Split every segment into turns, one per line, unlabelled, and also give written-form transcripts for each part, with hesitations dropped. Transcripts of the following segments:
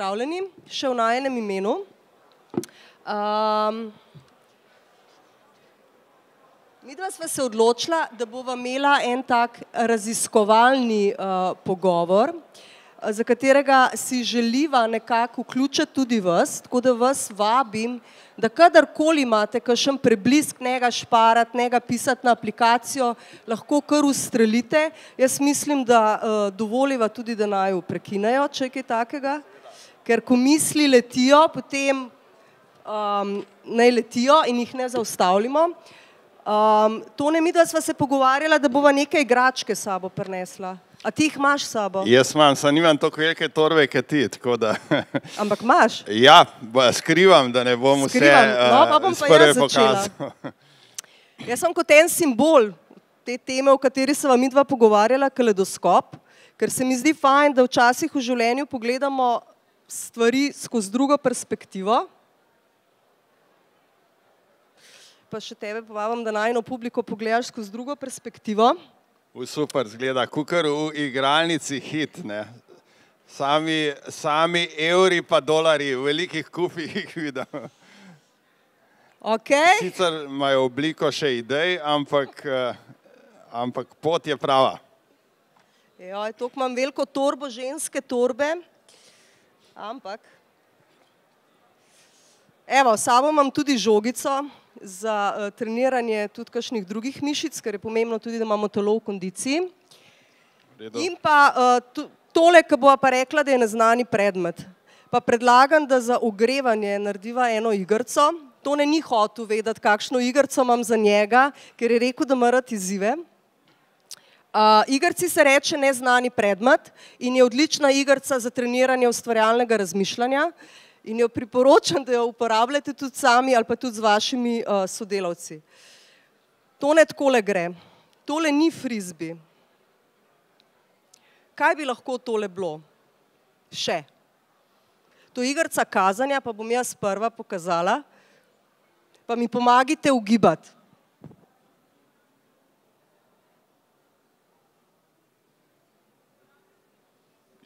pozdravljeni, še v najenem imenu. Midva sva se odločila, da bova imela en tak raziskovalni pogovor, za katerega si želiva nekako vključiti tudi vas, tako da vas vabim, da kadarkoli imate kakšen preblisk, ne ga šparati, ne ga pisati na aplikacijo, lahko kar ustrelite. Jaz mislim, da dovoliva tudi, da naju prekinejo, če je kaj takega, ker ko misli letijo, potem naj letijo in jih ne zaustavljamo. Tone, midva sva se pogovarjala, da bova nekaj igračke s sabo prinesla. A ti jih imaš s sabo?
Jaz imam, samo nimam toliko velike torbe, kot ti, tako da...
Ampak imaš?
Ja, skrivam, da ne bom vse s prve pokazal.
Jaz sem kot en simbol te teme, o kateri se vam midva pogovarjala, kaleidoskop, ker se mi zdi fajn, da včasih v življenju pogledamo stvari skozi drugo perspektivo. Pa še tebe povabim, da najino publiko pogledaš skozi drugo perspektivo.
Super, zgleda, kakor v igralnici hit, ne. Sami evri pa dolari, v velikih kupih jih vidim. Sicer imajo obliko še idej, ampak pot je prava.
Toliko imam veliko torbo, ženske torbe, ampak... Evo, sabo imam tudi žogico za treniranje tudi kakšnih drugih mišic, ker je pomembno tudi, da imamo telo v kondiciji. In pa tole, ki bova pa rekla, da je neznani predmet. Pa predlagam, da za ogrevanje narediva eno igrico. Tone ni hotel vedeti, kakšno igrico imam za njega, ker je rekel, da ima rad izzive. Igrici se reče neznani predmet in je odlična igrica za treniranje ustvarjalnega razmišljanja. In jo priporočam, da jo uporabljate tudi sami ali pa tudi z vašimi sodelavci. Tone takole gre. Tole ni frisbee. Kaj bi lahko tole bilo? Še. To je igrica kazanja, pa bom jaz prva pokazala. Pa mi pomagajte ugibati.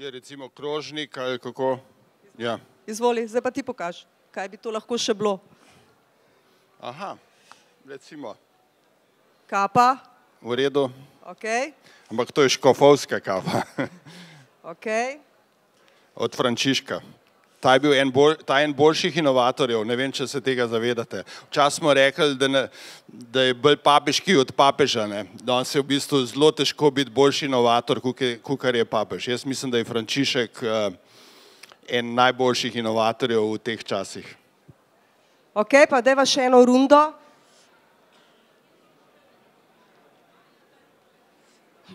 Je recimo krožnik ali kako? Ja.
Izvoli, zdaj pa ti pokaži, kaj bi to lahko še bilo.
Aha, recimo.
Kapa.
V redu.
Ok.
Ampak to je škofovska kapa.
Ok.
Od Frančiška. Ta je bil en boljših inovatorjev, ne vem, če se tega zavedate. Včasih smo rekli, da je bolj papeški od papeža, ne. Danes je v bistvu zelo težko biti boljši inovator, kakor je papež. Jaz mislim, da je Frančišek en najboljših inovatorjev v teh časih.
Ok, pa dajva še eno rundo.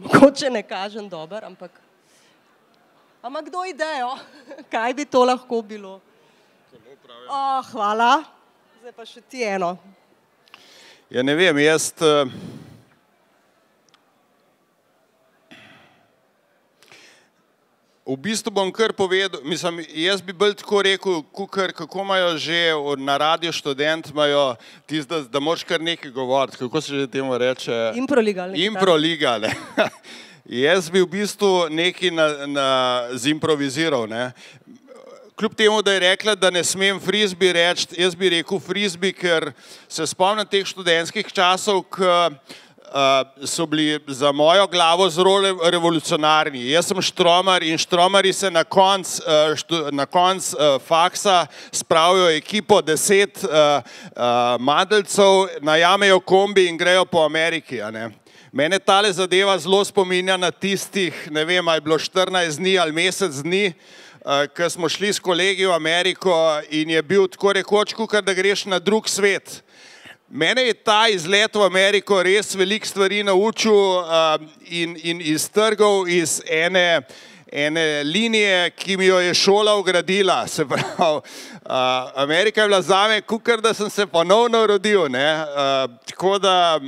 Mogoče ne kažem dober, ampak... Ampak kdo idejo? Kaj bi to lahko bilo? Hvala. Zdaj pa še ti eno.
Ja, ne vem, jaz... V bistvu bom kar povedal, mislim, jaz bi bolj tako rekel, kako imajo že na Radio Študent, imajo tisto, da moraš kar nekaj govoriti, kako se že temu reče?
Improliga.
Improliga, ne. Jaz bi v bistvu nekaj zimproviziral, ne. Kljub temu, da je rekla, da ne smem frisbee reči, jaz bi rekel frisbee, ker se spomnim teh študentskih časov, so bili za mojo glavo zelo revolucionarni. Jaz sem štromar in štromarji se na konc faksa spravijo ekipo 10 madeljcev, najamejo kombi in grejo po Ameriki. Mene tale zadeva zelo spominja na tistih, ne vem, ali je bilo 14 dni ali mesec dni, ko smo šli s kolegi v Ameriko in je bil tako rekoč, kakor da greš na drug svet. Mene je ta izlet v Ameriko res veliko stvari naučil in iztrgal iz ene linije, ki mi jo je šola ugradila. Se pravi, Amerika je bila zame, kakor da sem se ponovno rodil. Tako da,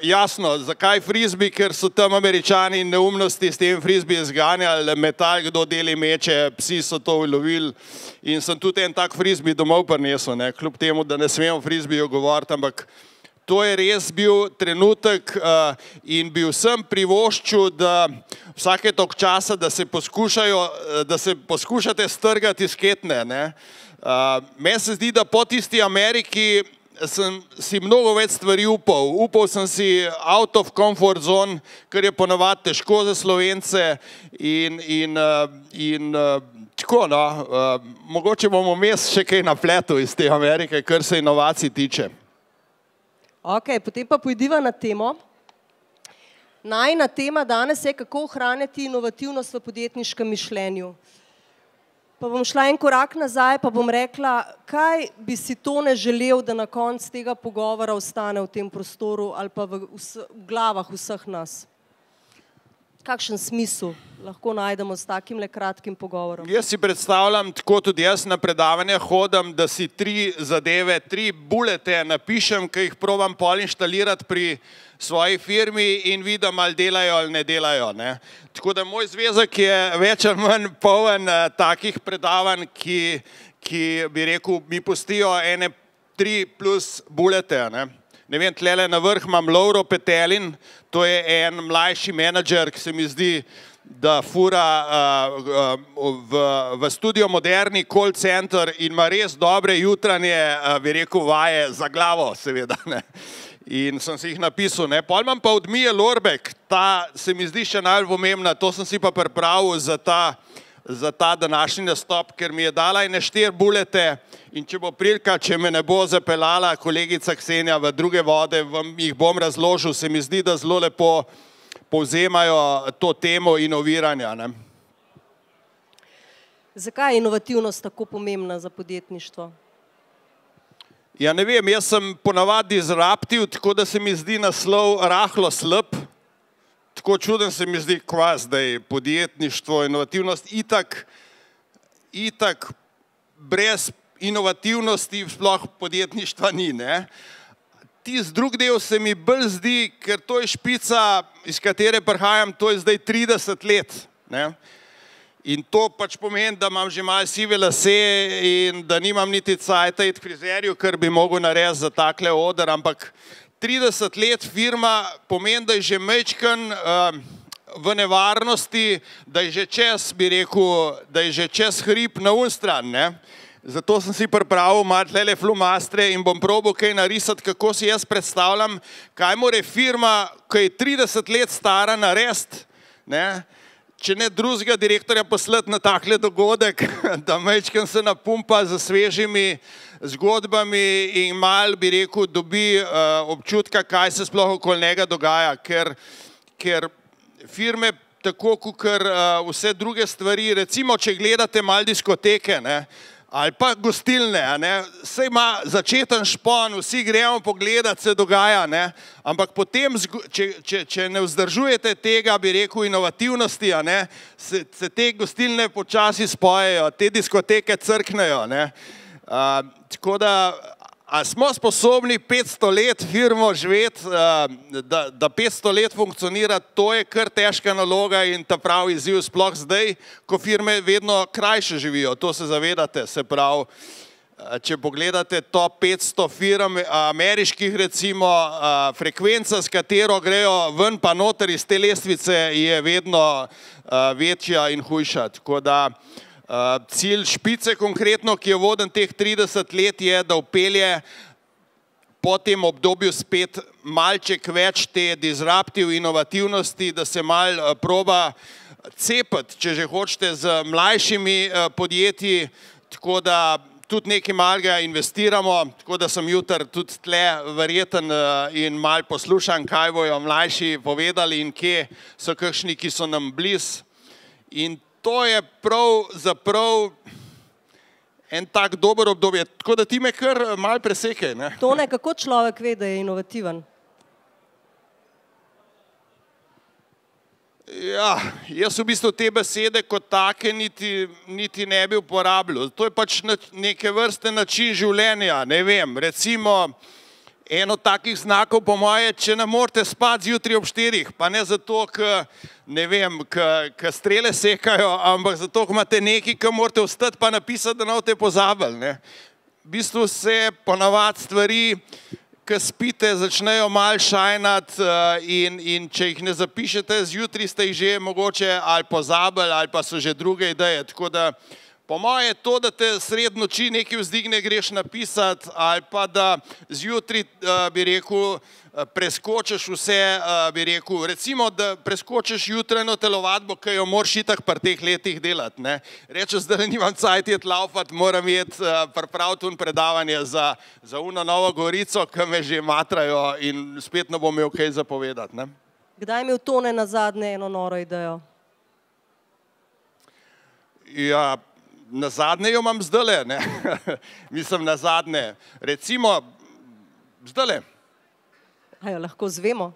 jasno, zakaj frisbee, ker so tam Američani neumnosti s tem frisbee zganjali, metal, kdo deli meče, psi so to ulovili. In sem tudi en tak frisbee domov prinesel, kljub temu, da ne smemo frisbeeju govoriti, ampak to je res bil trenutek in bi vsem privoščil, da vsake toliko časa, da se poskušate strgati iz ketne. Meni se zdi, da po tisti Ameriki sem si mnogo več stvari upal. Upal sem si out of comfort zone, kar je ponavadi težko za Slovence in tako, no, mogoče bomo vmes še kaj napletel iz te Amerike, kar se inovacij tiče.
Ok, potem pa pojdiva na temo. Najina tema danes je, kako ohranjati inovativnost v podjetniškem mišljenju. Pa bom šla en korak nazaj, pa bom rekla, kaj bi si Tone želel, da na koncu tega pogovora ostane v tem prostoru ali pa v glavah vseh nas. Kakšen smisel lahko najdemo s takimle kratkim pogovorom?
Jaz si predstavljam, tako tudi jaz na predavanja hodim, da si 3 zadeve, 3 bulete napišem, ki jih probam pol inštalirati pri svoji firmi in vidim, ali delajo ali ne delajo. Tako da moj zvezek je več ali manj poln takih predavanj, ki bi rekel, mi pustijo ene 3 plus bulete. Ne vem, tlele na vrh imam Lovro Petelin, to je en mlajši menedžer, ki se mi zdi, da fura v Studio Moderni call center in ima res dobre jutranje, bi rekel, vaje za glavo, seveda. In sem si jih napisal. Pol imam pa od Mije Lorbek, ta se mi zdi še najbolj pomembna, to sem si pa pripravil za ta današnji nastop, ker mi je dala ene 4 bulete in če bo prilika, če me ne bo zapeljala kolegica Ksenija v druge vode, vam jih bom razložil, se mi zdi, da zelo lepo povzemajo to temo inoviranja.
Zakaj je inovativnost tako pomembna za podjetništvo?
Ja, ne vem, jaz sem ponavadi disruptiv, tako da se mi zdi naslov rahlo slab. Tako čuden se mi zdi, kva zdaj podjetništvo, inovativnost, itak brez inovativnosti sploh podjetništva ni. Tisti drug del se mi bolj zdi, ker to je špica, iz katere prihajam, to je zdaj 30 let. In to pač pomeni, da imam že malo sive lase in da nimam niti cajta iti k frizerju, kar bi mogel narediti za takle oder, ampak 30 let firma pomeni, da je že majčken v nevarnosti, da je že čez, bi rekel, da je že čez hrib na unstran. Zato sem si pripravil malo tlele flumastre in bom probal kaj narisati, kako si jaz predstavljam, kaj more firma, ki je 30 let stara, narediti, če ne drugega direktorja poslati na takle dogodek, da majčken se napumpa z svežimi zgodbami in malo, bi rekel, dobi občutka, kaj se sploh okoli njega dogaja, ker firme, tako kot vse druge stvari, recimo, če gledate malo diskoteke, ali pa gostilne, saj ima začeten špon, vsi gremo pogledati, se dogaja, ampak potem, če ne vzdržujete tega, bi rekel, inovativnosti, se te gostilne počasi spojejo, te diskoteke crknejo. Tako da, a smo sposobni 500 let firmo živeti, da 500 let funkcionira, to je kar težka naloga in ta pravi izziv sploh zdaj, ko firme vedno krajše živijo, to se zavedate, se pravi, če pogledate top 500 firm ameriških recimo, frekvenca, s katero grejo ven pa noter iz te lestvice, je vedno večja in hujša, tako da cilj špice konkretno, ki je voden teh 30 let, je, da vpelje po tem obdobju spet malček več te disruptive inovativnosti, da se malo proba cepati, če že hočete, z mlajšimi podjetji, tako da tudi nekaj malega investiramo, tako da sem jutri tudi tle verjeten in malo poslušam, kaj bojo mlajši povedali in kje so kakšni, ki so nam blizu. In to je pravzaprav en tak dober obdobje. Tako da ti me kar malo presekaj.
Tone, kako človek ve, da je inovativen?
Ja, jaz v bistvu te besede kot take niti ne bi uporabljal. To je pač neke vrste način življenja, ne vem, recimo eno takih znakov po moje, če ne morete spati zjutraj ob 4, pa ne zato, ne vem, ker strele sekajo, ampak zato, ko imate nekaj, ki morate vstati pa napisati, da ne boste pozabili. V bistvu se ponavadi stvari, ko spite, začnejo malo šajnati in če jih ne zapišete, zjutraj ste jih že mogoče ali pozabili ali pa so že druge ideje. Tako da po moje je to, da te sred noči nekaj vzdigne, greš napisati ali pa da zjutraj, bi rekel, preskočiš vse, bi rekel, recimo, da preskočiš jutranjo telovadbo, ki jo moraš itak pri teh letih delati. Rečeš, da nimam cajt jet laufat, moram jet pripraviti predavanje za uno Novo Gorico, ki me že matrajo in spet ne bom imel kaj zapovedati.
Kdaj je imel Tone nazadnje eno noro idejo?
Ja, nazadnje jo imam zdajle, ne. Mislim, nazadnje. Recimo, zdajle.
A jo lahko zvemo?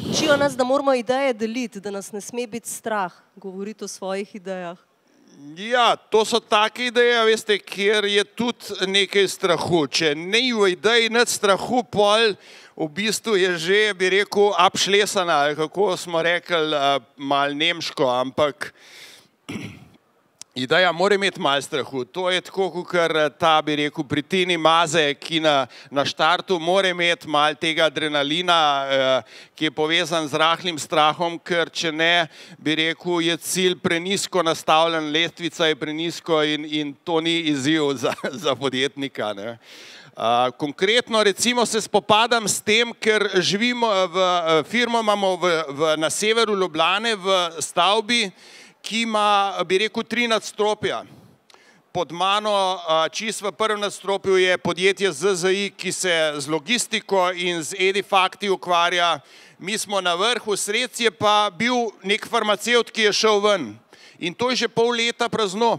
Učijo nas, da moramo ideje deliti, da nas ne sme biti strah govoriti o svojih idejah.
Ja, to so take ideje, veste, kjer je tudi nekaj strahu. Če ne v ideji nič strahu, pol v bistvu je že, bi rekel, abšlesana, kako smo rekli, malo nemško, ampak ideja mora imeti malo strahu. To je tako, kot ta, bi rekel, pri Tini Maze, ki na štartu mora imeti malo tega adrenalina, ki je povezan z rahlim strahom, ker če ne, bi rekel, je cilj prenisko nastavljen, lestvica je prenisko in to ni izziv za podjetnika. Konkretno, recimo, se spopadam s tem, ker živimo firmo imamo na severu Ljubljane v stavbi, ki ima, bi rekel, 3 nadstropja. Pod mano, čisto v prvem nadstropju, je podjetje ZZI, ki se z logistiko in z Edifakti ukvarja. Mi smo na vrhu, sredi je pa bil nek farmacevt, ki je šel ven. In to je že pol leta prazno.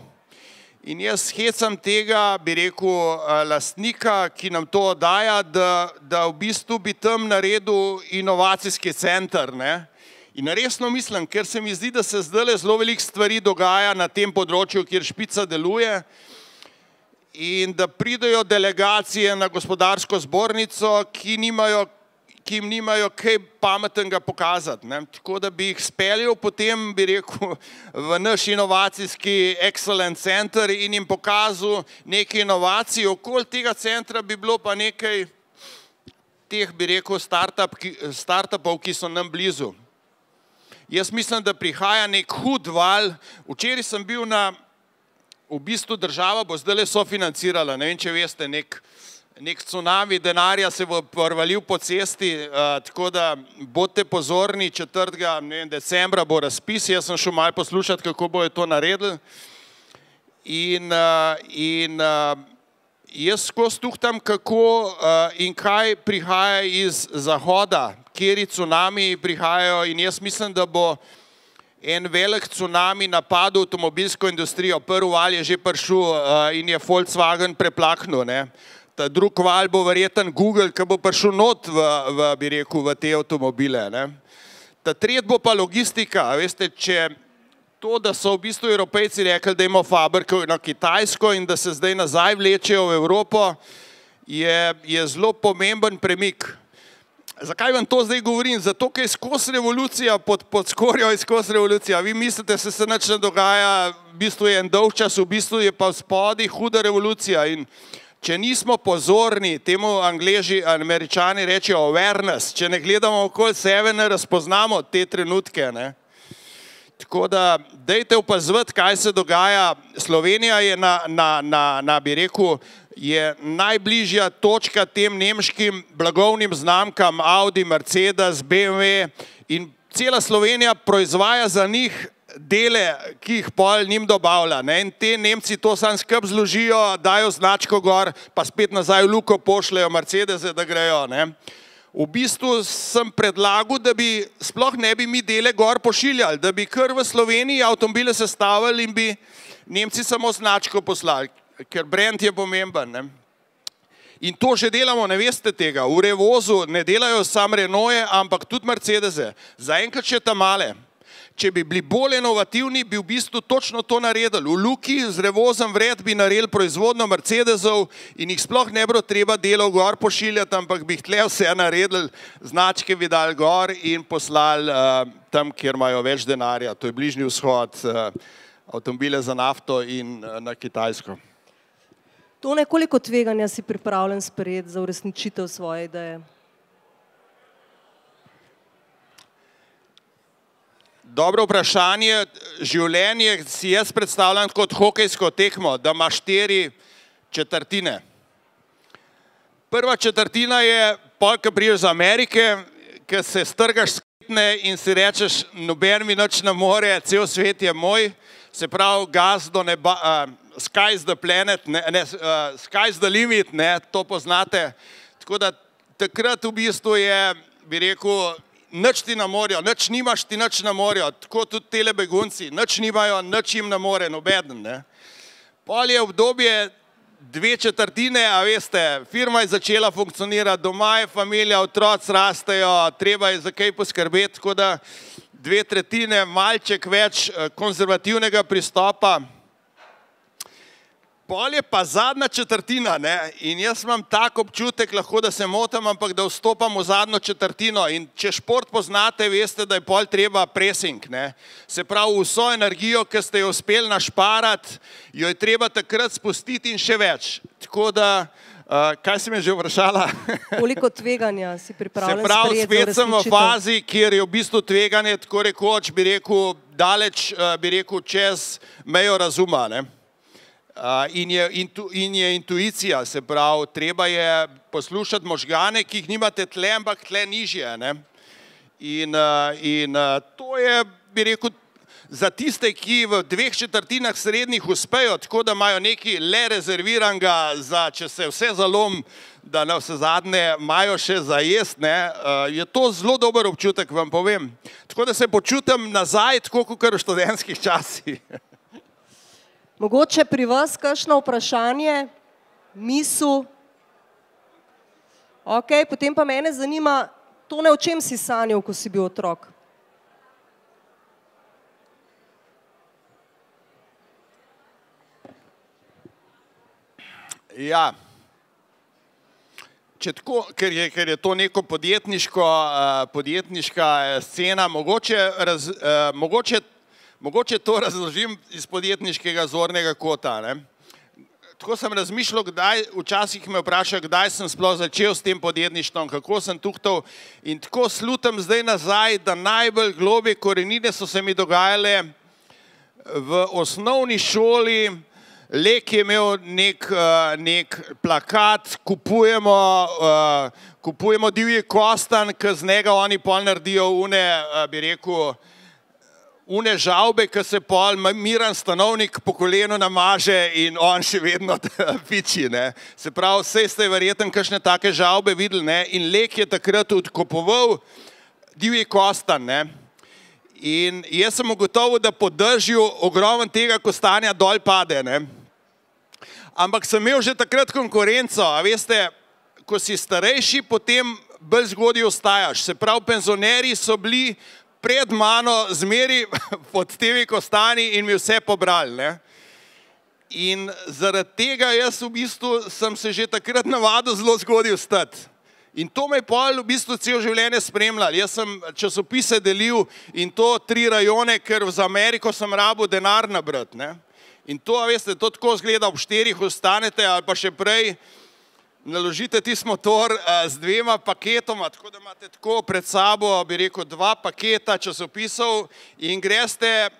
In jaz hecam tega, bi rekel, lastnika, ki nam to daja, da v bistvu bi tam naredil inovacijski center, ne. In resno mislim, ker se mi zdi, da se zdajle zelo veliko stvari dogaja na tem področju, kjer Špica deluje in da pridejo delegacije na gospodarsko zbornico, ki jim nimajo kaj pametnega pokazati. Tako da bi jih speljal potem, bi rekel, v naš inovacijski excellence center in jim pokazal neke inovacije. Okoli tega centra bi bilo pa nekaj teh, bi rekel, startupov, ki so nam blizu. Jaz mislim, da prihaja nek hud val. Včeraj sem bil v bistvu država bo zdajle sofinancirala, ne vem, če veste, nek tsunami denarja se bo prevalil po cesti, tako da bodite pozorni, 4. decembra bo razpis, jaz sem šel malo poslušati, kako bojo to naredili. In jaz skozi tuhtam, kako in kaj prihaja iz zahoda, kjeri tsunami prihajajo in jaz mislim, da bo en velik tsunami napadel avtomobilsko industrijo. Prvi val je že prišel in je Volkswagen preplaknil. Ta drug val bo verjeten Google, ki bo prišel not bi rekel, v te avtomobile. Ta tretji bo pa logistika. Veste, če to, da so v bistvu Evropejci rekli, da imamo fabriko na Kitajsko in da se zdaj nazaj vlečejo v Evropo, je zelo pomemben premik. Zakaj vam to zdaj govorim? Zato, ker je skozi revolucija, pod skorjo je skozi revolucija. Vi mislite, se nič ne dogaja, v bistvu je en dolg čas, v bistvu je pa v spodaj huda revolucija. In če nismo pozorni, temu Angleži, Američani rečejo awareness, če ne gledamo okoli sebe, ne razpoznamo te trenutke. Tako da, dajte opazovati, kaj se dogaja. Slovenija je bi rekel, je najbližja točka tem nemškim blagovnim znamkam Audi, Mercedes, BMW in cela Slovenija proizvaja za njih dele, ki jih pol njim dobavlja. In te Nemci to sam skrb zložijo, dajo značko gor, pa spet nazaj v luko pošljajo Mercedese, da grejo. V bistvu sem predlagal, da bi sploh ne bi mi dele gor pošiljali, da bi kar v Sloveniji avtomobile sestavili in bi Nemci samo značko poslali, ker brand je pomemben. In to že delamo, ne veste tega. V Revozu ne delajo samo Renault, ampak tudi Mercedese. Zaenkrat še ta male. Če bi bili bolj inovativni, bi v bistvu točno to naredili. V Luki z Revozom vred bi naredili proizvodno Mercedesov in jih sploh ne bilo treba delov gor pošiljati, ampak bi jih tle vse naredili, značke bi dali gor in poslali tam, kjer imajo več denarja. To je Bližnji vzhod, avtomobile za nafto in na Kitajsko.
Tone, koliko tveganja si pripravljen sprejeti za uresničitev svoje ideje?
Dobro vprašanje. Življenje si jaz predstavljam kot hokejsko tekmo, da ima 4 četrtine. Prva četrtina je pol, ko prideš z Amerike, ko se strgaš skitne in si rečeš, noben mi nič ne more, cel svet je moj, se pravi gas do neba, sky's the planet, sky's the limit, ne, to poznate. Tako da takrat v bistvu je, bi rekel, nič ti ne morejo, nič nimaš, ti nič ne morejo, tako tudi tele begunci, nič nimajo, nič jim ne more, nobeden, ne. Pol je obdobje 2 četrtine, a veste, firma je začela funkcionirati, doma je familija, otroci rastejo, treba je za kaj poskrbeti, tako da 2 tretjine, malček več konzervativnega pristopa. Pol je pa zadnja četrtina, ne, in jaz imam tak občutek, lahko da se motim, ampak da vstopam v zadnjo četrtino in če šport poznate, veste, da je pol treba pressing, ne. Se pravi, vso energijo, ki ste jo uspeli našparati, jo je treba takrat spustiti in še več. Tako da, kaj si me že vprašala?
Koliko tveganja si pripravljen
sprejeti za uresničitev? Se pravi, spet sem v fazi, kjer je v bistvu tveganje, tako rekoč, bi rekel, daleč, bi rekel, čez mejo razuma, ne. In je intuicija, se pravi, treba je poslušati možgane, ki jih nimate tle, ampak tle nižje, ne. In to je, bi rekel, za tiste, ki v 2 četrtinah srednjih uspejo, tako da imajo nekaj le rezerviranega za, če se vse zalom, da na vse zadnje imajo še za jest, ne, je to zelo dober občutek, vam povem. Tako da se počutim nazaj, tako kot v študentskih časih.
Mogoče pri vas kakšno vprašanje, misel? Ok, potem pa mene zanima, Tone, o čem si sanjal, ko si bil otrok?
Ja, ker je to neko podjetniška scena, mogoče to razložim iz podjetniškega zornega kota, ne. Tako sem razmišljal, včasih me vprašajo, kdaj sem sploh začel s tem podjetništvom, kako sem tuhtal in tako slutam zdaj nazaj, da najbolj globlje korenine so se mi dogajale v osnovni šoli. Lek je imel nek plakat, kupujemo divji kostanj, ki z njega oni pol naredijo bi rekel, žavbe, ki se pol miran stanovnik po kolenu namaže in on še vedno piči, ne. Se pravi, vse ste verjetno kakšne take žavbe videli, ne, in Lek je takrat odkupoval divji kostanj, ne. In jaz sem ugotovil, da po dežju ogromno tega kostanja dol pade, ne. Ampak sem imel že takrat konkurenco, a veste, ko si starejši, potem bolj zgodaj ostajaš. Se pravi, penzionerji so bili pred mano zmeri pod temi kostanji in mi vse pobrali, ne. In zaradi tega jaz v bistvu sem se že takrat navadil zelo zgodaj vstati. In to me je pol v bistvu cel življenje spremljal. Jaz sem časopise delil in to 3 rajone, ker za Ameriko sem rabil denar nabrati, ne. In to, veste, to tako zgleda, ob 4 ostanete ali pa še prej, naložite tisti motor z 2 paketoma, tako da imate tako pred sabo, bi rekel, 2 paketa časopisov in greste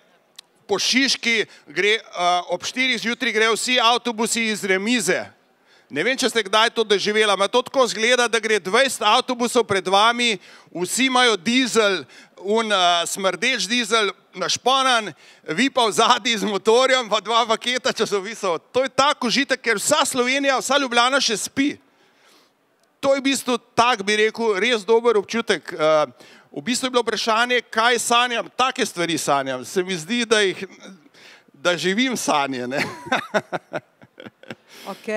po Šiški, ob 4 zjutraj grejo vsi avtobusi iz remize. Ne vem, če ste kdaj to doživeli, ampak to tako zgleda, da gre 20 avtobusov pred vami, vsi imajo dizel, smrdeč dizel, našponan, vi pa vzadi z motorjem, pa 2 paketa časopisov. To je tak užitek, ker vsa Slovenija, vsa Ljubljana še spi. To je v bistvu tak, bi rekel, res dober občutek. V bistvu je bilo vprašanje, kaj sanjam, take stvari sanjam. Se mi zdi, da živim sanje, ne.
Ok,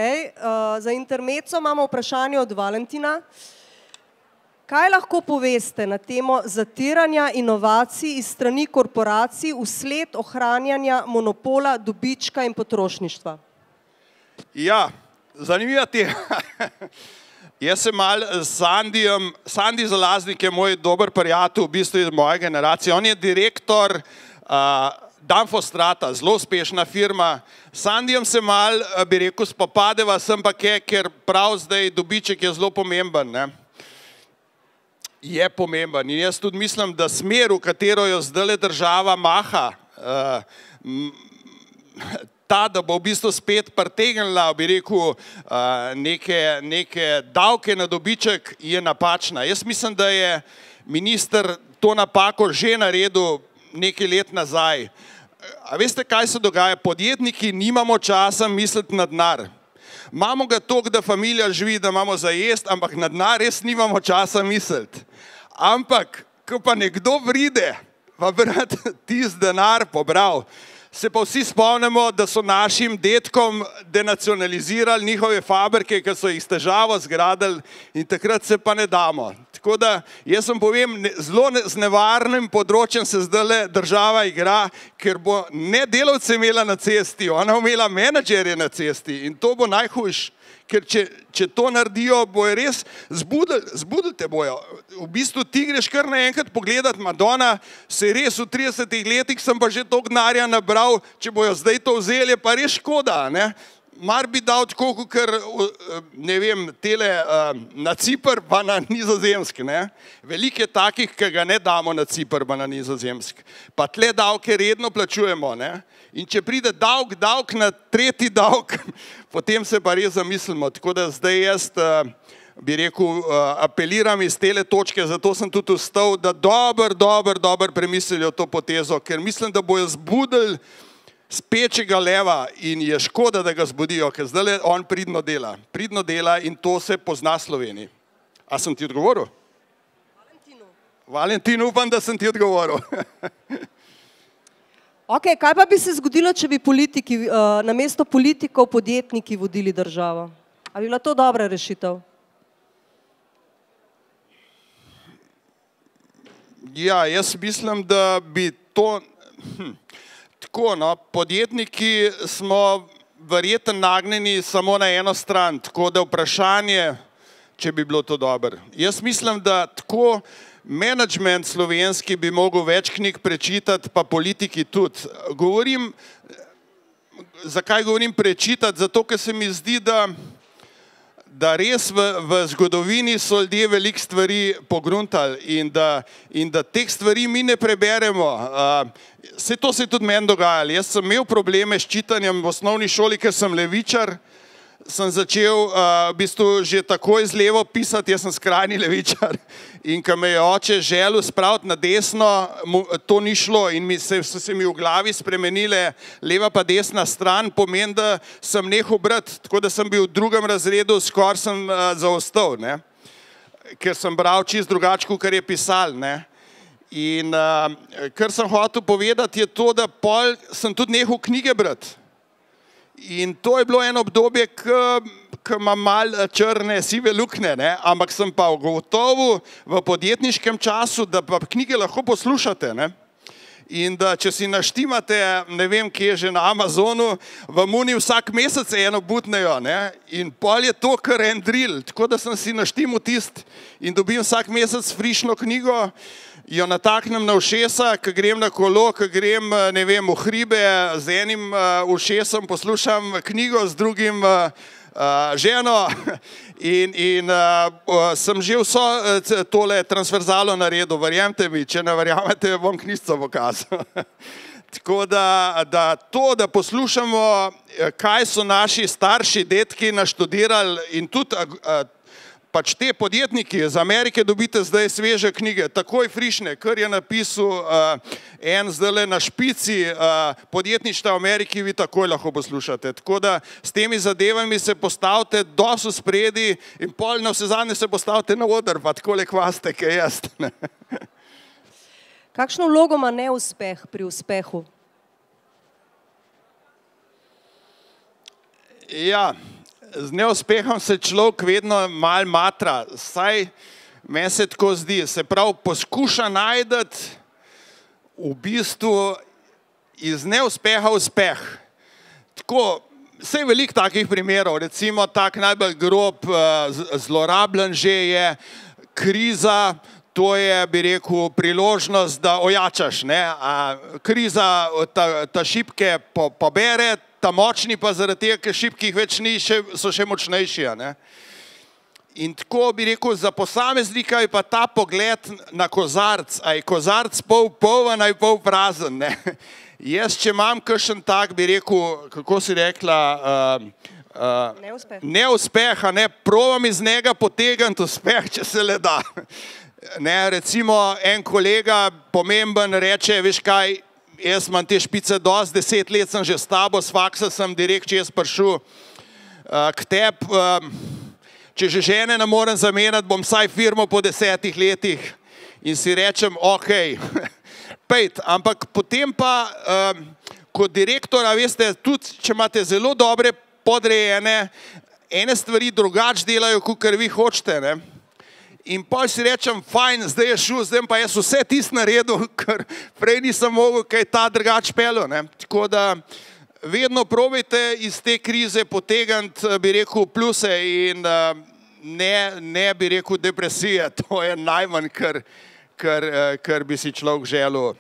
za intermezzo imamo vprašanje od Valentina. Kaj lahko poveste na temo zatiranja inovacij iz strani korporacij vsled ohranjanja monopola, dobička in potrošništva?
Ja, zanimiva tema. Jaz sem malo s Sandi Zalaznik je moj dober prijatelj, v bistvu iz moje generacije. On je direktor Danfostrata, zelo uspešna firma. S Sandijem se mal, bi rekel, spopadeva, sem pa ker prav zdaj dobiček je zelo pomemben. Ne? Je pomemben in jaz tudi mislim, da smer, v katero jo zdaj država maha, ta, da bo v bistvu spet pritegnila, bi rekel, neke davke na dobiček, je napačna. Jaz mislim, da je minister to napako že naredil nekaj let nazaj. A veste, kaj se dogaja? Podjetniki nimamo časa misliti na denar. Imamo ga toliko, da familija živi, da imamo za jesti, ampak na denar res nimamo časa misliti. Ampak, ko pa nekdo pride, pa brat tisti denar pobral, se pa vsi spomnimo, da so našim dedkom denacionalizirali njihove fabrike, ki so jih s težavo zgradili in takrat se pa ne damo. Tako da, jaz vam povem, zelo z nevarnim področjem se zdaj država igra, ker bo ne delavce imela na cesti, ona imela menedžerje na cesti in to bo najhujš. Ker če to naredijo, bojo res zbudili te bojo. V bistvu ti greš kar naenkrat pogledati Madonna, se res v 30 letih sem pa že toliko denarja nabral, če bojo zdaj to vzeli, je pa res škoda, ne? Mar bi dal tako, ker, ne vem, tele na Cipr pa na Nizozemsk, ne? Veliko je takih, ki ga ne damo na Cipr pa na Nizozemsk. Pa tle davke redno plačujemo, ne? In če pride davk na tretji davk, potem se pa res zamislimo. Tako da zdaj jaz, bi rekel, apeliram iz tele točke, zato sem tudi vstal, da dobro premislijo to potezo, ker mislim, da bojo zbudili spečega leva in je škoda, da ga zbudijo, ker zdaj on pridno dela in to se pozna Sloveniji. A sem ti odgovoril? Valentinu, upam, da sem ti odgovoril.
Ok, kaj pa bi se zgodilo, če bi politiki, namesto politikov podjetniki vodili državo? Ali bi bila to dobra rešitev?
Ja, jaz mislim, da bi to... Tako, no, podjetniki smo verjetno nagnjeni samo na eno stran, tako da vprašanje, če bi bilo to dobro. Jaz mislim, da tako menedžment slovenski bi mogel več knjig prečitati, pa politiki tudi. Zakaj govorim prečitati? Zato, ker se mi zdi, da res v zgodovini so ljudje veliko stvari pogruntali in da teh stvari mi ne preberemo. To se je tudi meni dogajalo. Jaz sem imel probleme s čitanjem v osnovni šoli, ker sem levičar. Sem začel v bistvu že takoj z levo pisati, jaz sem skrajni levičar. In ko me je oče želel spraviti na desno, to ni šlo in so se mi v glavi spremenile leva pa desna stran, pomeni, da sem nehal brati, tako da sem bil v drugem razredu, skoraj sem zaostal, ne? Ker sem bral čisto drugače, kar je pisal. Ne? In kar sem hotel povedati je to, da pol sem tudi nehal knjige brati. In to je bilo eno obdobje, ki ima malo črne, sive luknje, ne? Ampak sem pa ugotovil v podjetniškem času, da pa knjige lahko poslušate. Ne? In da če si naštimate, ne vem, kje že na Amazonu, v Muni vsak mesec eno butnejo. Ne? In pol je to kar en drill, tako da sem si naštimil tist in dobim vsak mesec frišno knjigo, jo nataknem na ušesa, ko grem na kolo, ko grem, ne vem, v hribe, z enim ušesom poslušam knjigo, z drugim ženo in sem že vso tole transverzalo naredil, verjemite mi, če ne verjamete, bom knjižico pokazal. Tako da poslušamo, kaj so naši starši, dedki naštudirali in tudi pač te podjetniki iz Amerike dobite zdaj sveže knjige, takoj frišne, kar je napisal en zdajle na špici podjetništva v Ameriki, vi takoj lahko poslušate. Tako da s temi zadevami se postavite dosti v spredi in pol na vse zadnje se postavite na oder, pa takole kvaste, kaj jaz.
Kakšno vlogo ima neuspeh pri uspehu?
Ja, z neuspehom se človek vedno malo matra, saj meni se tako zdi, se pravi poskuša najdeti v bistvu iz neuspeha uspeh. Tako, saj je veliko takih primerov, recimo tak najbolj grob, zlorabljen že je kriza, to je, bi rekel, priložnost, da ojačaš. Kriza ta šibke pobere, ta močni pa zaradi tega, ker šibkih več ni, so še močnejši. In tako bi rekel, za posameznika je pa ta pogled na kozarc, a je kozarc pol poln ali pol prazen. Jaz, če imam kakšen tak, bi rekel, kako si rekla, neuspeha, probam iz njega potegniti uspeh, če se le da. Recimo, en kolega pomemben reče, veš kaj, jaz imam te špice dosti, 10 let sem že s tabo, s faksa sem direkt čez prišel k tebi. Če že žene ne morem zamenjati, bom vsaj firmo po 10 letih in si rečem, ok, pejt. Ampak potem pa, kot direktora, veste, tudi če imate zelo dobre podrejene, ene stvari drugače delajo, kot vi hočete. In pa si rečem, fajn, zdaj je šel, zdaj pa jaz vse tisto naredil, ker prej nisem mogel kaj ta drugače pelil. Tako da vedno probajte iz te krize potegniti, bi rekel, pluse in ne bi rekel depresije. To je najmanj, kar bi si človek želel.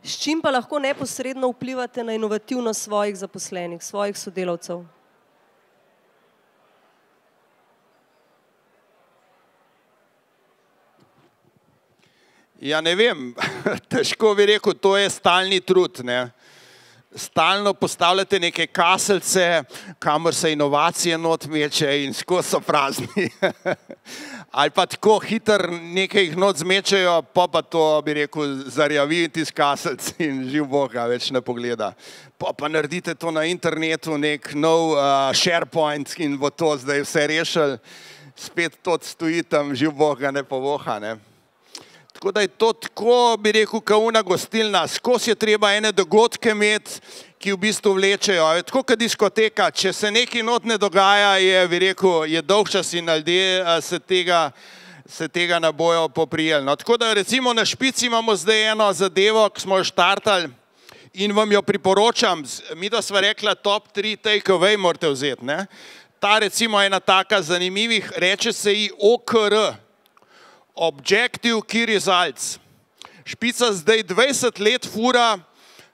S čim pa lahko neposredno vplivate na inovativnost svojih zaposlenih, svojih sodelavcev?
Ja, ne vem, težko bi rekel, to je stalni trud. Stalno postavljate neke kaselce, kamor se inovacije not meče in skozi so prazni. Ali pa tako hiter nekaj jih not zmečejo, pa to, bi rekel, zarjavi tisti kaselc in živ Boga več ne pogleda. Pa naredite to na internetu, nek nov SharePoint in bo to zdaj vse rešil. Spet to stoji tam, živ Boga ne povoha. Tako da je to tako, bi rekel, kauna gostilna. Skozi je treba ene dogodke imeti, ki v bistvu vlečejo. Tako kot diskoteka, če se nekaj not ne dogaja, je, bi rekel, je dolgčas in ljudje se tega ne bojo poprijeli. Tako da recimo na Špici imamo zdaj eno zadevo, ki smo jo štartali in vam jo priporočam. Mi da sva rekla top 3 take away morate vzeti. Ta recimo ena taka zanimivih, reče se ji OKR. Objective Key Results. Špica zdaj 20 let fura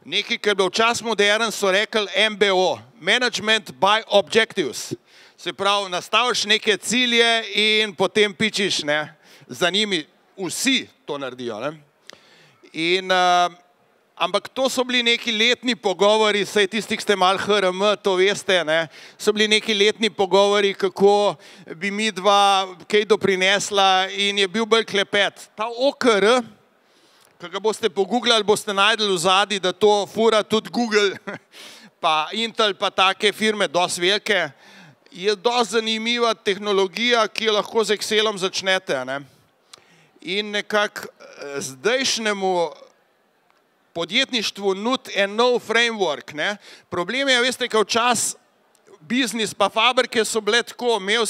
nekaj, kar bi včasih modern, so rekli MBO, Management by Objectives. Se pravi, nastaviš neke cilje in potem pičiš, za njimi vsi to naredijo. Ampak to so bili neki letni pogovori, saj tisti, ki ste malo HRM, to veste, so bili neki letni pogovori, kako bi mi dva kaj doprinesla in je bil bolj klepet. Ta OKR, ki ga boste pogooglali, boste najdeli v zadnji, da to fura tudi Google, pa Intel, pa take firme, dosti velike, je dosti zanimiva tehnologija, ki jo lahko z Excelom začnete. In nekako zdajšnjemu podjetništvu nudi en nov framework. Problem je, veste, kaj včasih biznis pa fabrike so bile tako, imel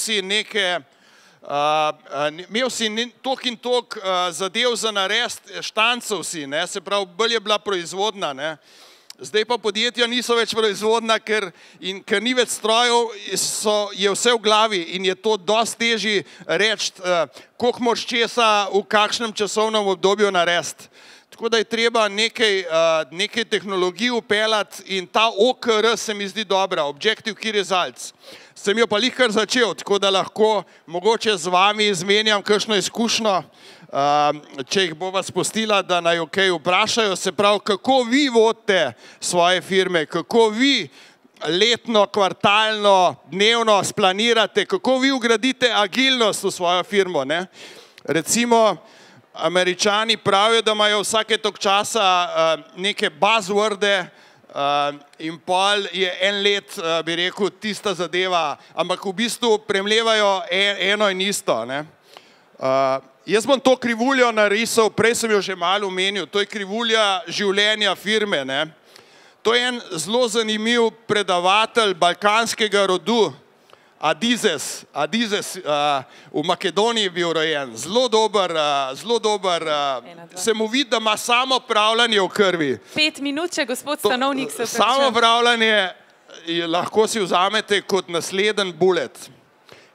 si tok in tok zadev za narediti, štancev si, se pravi, bolj je bila proizvodna. Zdaj pa podjetja niso več proizvodna, ker ni več strojev, je vse v glavi in je to dosti težji reči, koliko moraš česa v kakšnem časovnem obdobju narediti. Tako da je treba nekaj tehnologij upeljati in ta OKR se mi zdi dobra, Objective Key Results. Sem jo pa lihkar začel, tako da lahko mogoče z vami izmenjam kakšno izkušnjo, če jih bova spustila, da naj jo kaj vprašajo. Se pravi, kako vi vodite svoje firme, kako vi letno, kvartalno, dnevno splanirate, kako vi vgradite agilnost v svojo firmo. Recimo, Američani pravijo, da imajo vsake toliko časa neke buzzworde in pol je en let, bi rekel, tista zadeva, ampak v bistvu premlevajo eno in isto. Jaz bom to krivuljo narisal, prej sem jo že malo omenil, to je krivulja življenja firme. To je en zelo zanimiv predavatelj balkanskega rodu, Adizes v Makedoniji je bil rojen, zelo dober, se mu vidi, da ima samopravljanje v krvi.
5 minut, če gospod Stanovnik se
Samopravljanje lahko si vzamete kot naslednji bullet.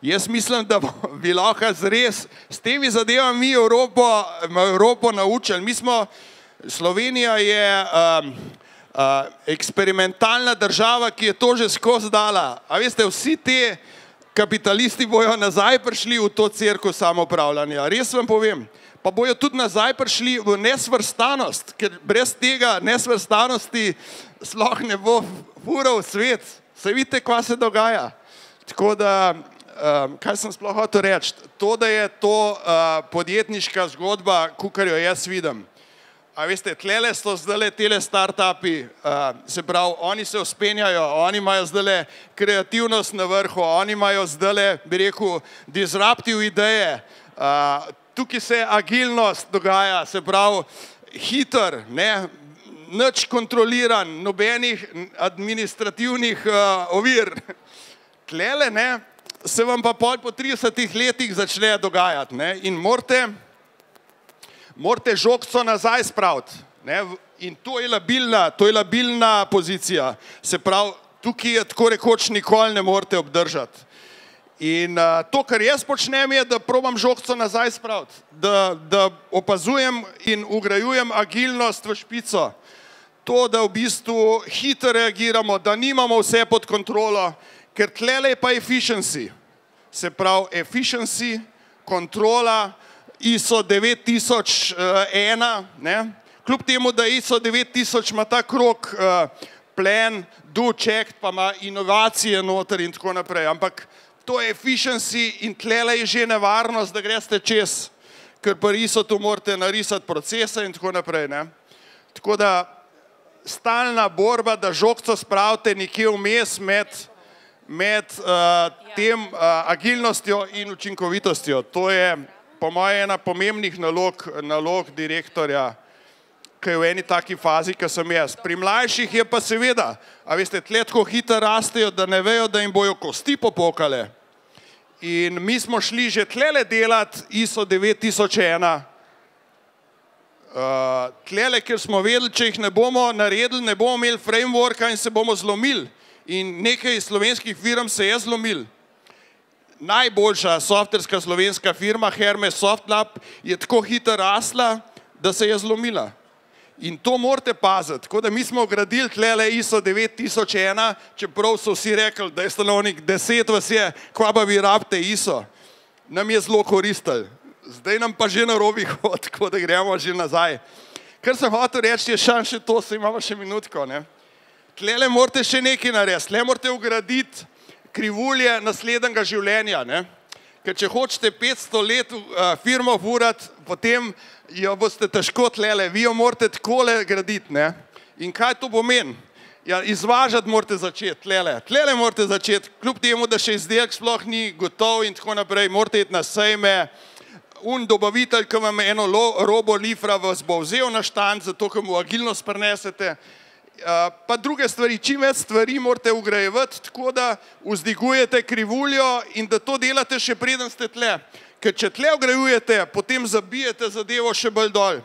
Jaz mislim, da bi lahko res s temi zadevami Evropo naučili. Slovenija je eksperimentalna država, ki je to že skozi dala. A veste, vsi te kapitalisti bojo nazaj prišli v to cerkev samoupravljanja. Res vam povem. Pa bojo tudi nazaj prišli v nesvrstanost, ker brez tega nesvrstanosti sploh ne bo fural svet. Se vidite, kva se dogaja. Tako da, kaj sem sploh hotel reči? To, da je to podjetniška zgodba, kakor jo jaz vidim. A veste, tlele so zdajle tele start-upi, se pravi, oni se uspenjajo, oni imajo zdajle kreativnost na vrhu, oni imajo zdajle, bi rekel, disruptive ideje. Tukaj se agilnost dogaja, se pravi, hiter, ne, nič kontroliran, nobenih administrativnih ovir. Tlele, ne, se vam pa pol po 30 letih začne dogajati, ne, in morate žogco nazaj spraviti, ne, in to je labilna pozicija. Se pravi, tukaj je tako rekoč nikoli ne morate obdržati. In to, kar jaz počnem, je, da probam žogco nazaj spraviti, da opazujem in ugrajujem agilnost v špico. To, da v bistvu hitro reagiramo, da nimamo vse pod kontrolo, ker tlele je pa efficiency. Se pravi, efficiency, kontrola, ISO 9001, ne? Kljub temu, da ISO 9000 ima ta krog plan, do, check, pa ima inovacije noter in tako naprej, ampak to je efficiency in tlele je že nevarnost, da greste čez, ker pa ISO tu morate narisati procese in tako naprej, ne? Tako da stalna borba, da žogco spravite nekje vmes med tem agilnostjo in učinkovitostjo. To je po moje ena pomembnih nalog direktorja, ki je v eni taki fazi, ki sem jaz. Pri mlajših je pa seveda, a veste, tle tako hitro rastejo, da ne vejo, da jim bojo kosti popokale. In mi smo šli že tlele delati ISO 9001, tlele, ker smo vedeli, če jih ne bomo naredili, ne bomo imeli frameworka in se bomo zlomili. In nekaj slovenskih firm se je zlomil. Najboljša softverska slovenska firma, Hermes Softlab, je tako hitro rasla, da se je zlomila. In to morate paziti. Tako da mi smo gradili tlele ISO 9001, čeprav so vsi rekli, da je stanovnik 10 vas je, kva pa vi rabite ISO. Nam je zelo koristili. Zdaj nam pa že na robi hod, tako da gremo že nazaj. Kar sem hotel reči, je še to, se imamo še minutko, ne. Tlele morate še nekaj narediti, tle morate ugraditi krivulje naslednjega življenja, ne. Ker če hočete 500 let firmo furati, potem jo boste težko tlele, vi jo morate takole graditi, ne. In kaj to pomeni? Ja, izvažati morate začeti, tlele morate začeti, kljub temu, da še izdelek sploh ni gotov in tako naprej, morate iti na sejme, dobavitelj, ki vam eno robo lifra, vas bo vzel na štand, zato, ker mu agilnost prinesete. Pa druge stvari, čim več stvari morate ugrajevati, tako da vzdigujete krivuljo in da to delate še preden ste tle. Ker če tle ugrajujete, potem zabijete zadevo še bolj dol.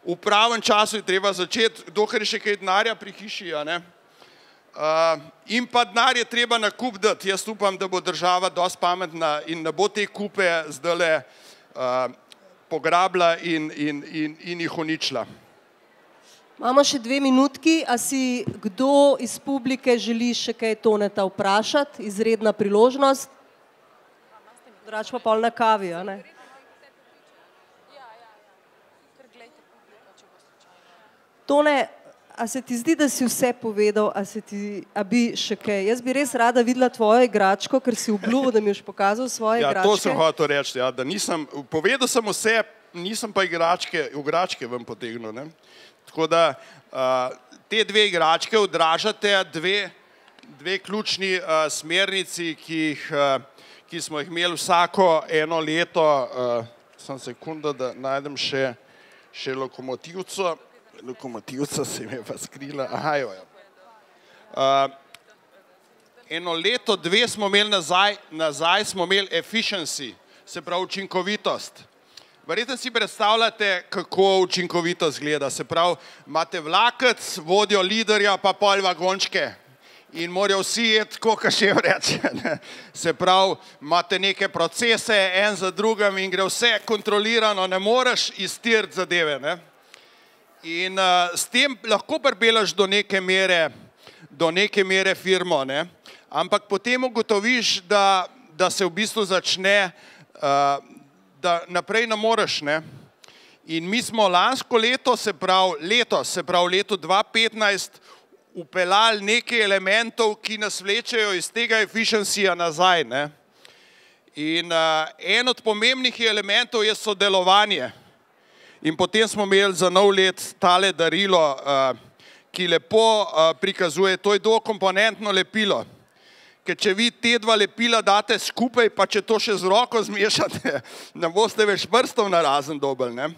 V pravem času je treba začeti, dokler je še kaj denarja pri hiši, a ne. In pa denar je treba na kup dati. Jaz upam, da bo država dosti pametna in ne bo te kupe zdajle pograbila in jih uničila.
Imamo še 2 minutki, a si kdo iz publike želi še kaj Toneta vprašati? Izredna priložnost. Drugač pa pol na kavi, a ne? Tone, a se ti zdi, da si vse povedal, a bi še kaj? Jaz bi res rada videla tvojo igračko, ker si obljubil, da mi boš pokazal svoje igračke.
Ja, to sem hotel reči, ja, da nisem, povedal sem vse, nisem pa igračke ven potegnil, ne. Tako da te 2 igračke odražate dve ključni smernici, ki smo jih imeli vsako eno leto. Samo sekundo, da najdem še lokomotivco. Lokomotivca se mi je pa skrila. Aha, jo je. Eno leto, 2 smo imeli nazaj smo imeli efficiency, se pravi učinkovitost. Verjetno si predstavljate, kako učinkovito izgleda. Se pravi, imate vlakec, vodjo liderja, pa pol vagončke. in morajo vsi jeti, kot šef reče. Se pravi, imate neke procese, en za drugim in gre vse kontrolirano, ne moreš iztiriti zadeve. Ne? In s tem lahko pripeljaš do neke mere firmo, ne? Ampak potem ugotoviš, da se v bistvu začne, da naprej ne moreš. Ne? In mi smo lansko leto, se pravi leto 2015, upeljali nekaj elementov, ki nas vlečejo iz tega efficiencyja nazaj. Ne? In en od pomembnih elementov je sodelovanje. In potem smo imeli za nov let tale darilo, ki lepo prikazuje, to je dvokomponentno lepilo. Ker če vi te dva lepila date skupaj, pa če to še z roko zmešate, ne boste več prstov narazen dobili. Ne?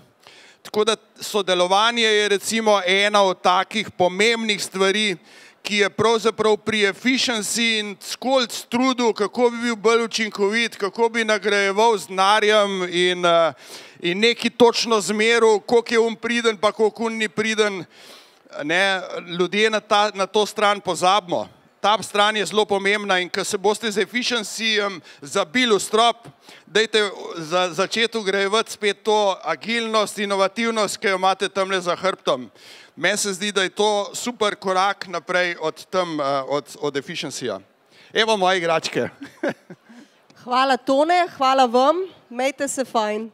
Tako da sodelovanje je recimo ena od takih pomembnih stvari, ki je pravzaprav pri efficiency in skolc trudu, kako bi bil bolj učinkovit, kako bi nagrajeval z denarjem in neki točno zmeril, koliko je priden, pa koliko ni priden. Ne, ljudje na to stran pozabimo. Ta stran je zelo pomembna in ko se boste z efficiencyjem zabili v strop, dajte začeti vgrajevati spet to agilnost, inovativnost, ki jo imate tamle za hrbtom. Meni se zdi, da je to super korak naprej od efficiencyja. Evo moje igračke.
Hvala Tone, hvala vam, imejte se fajn.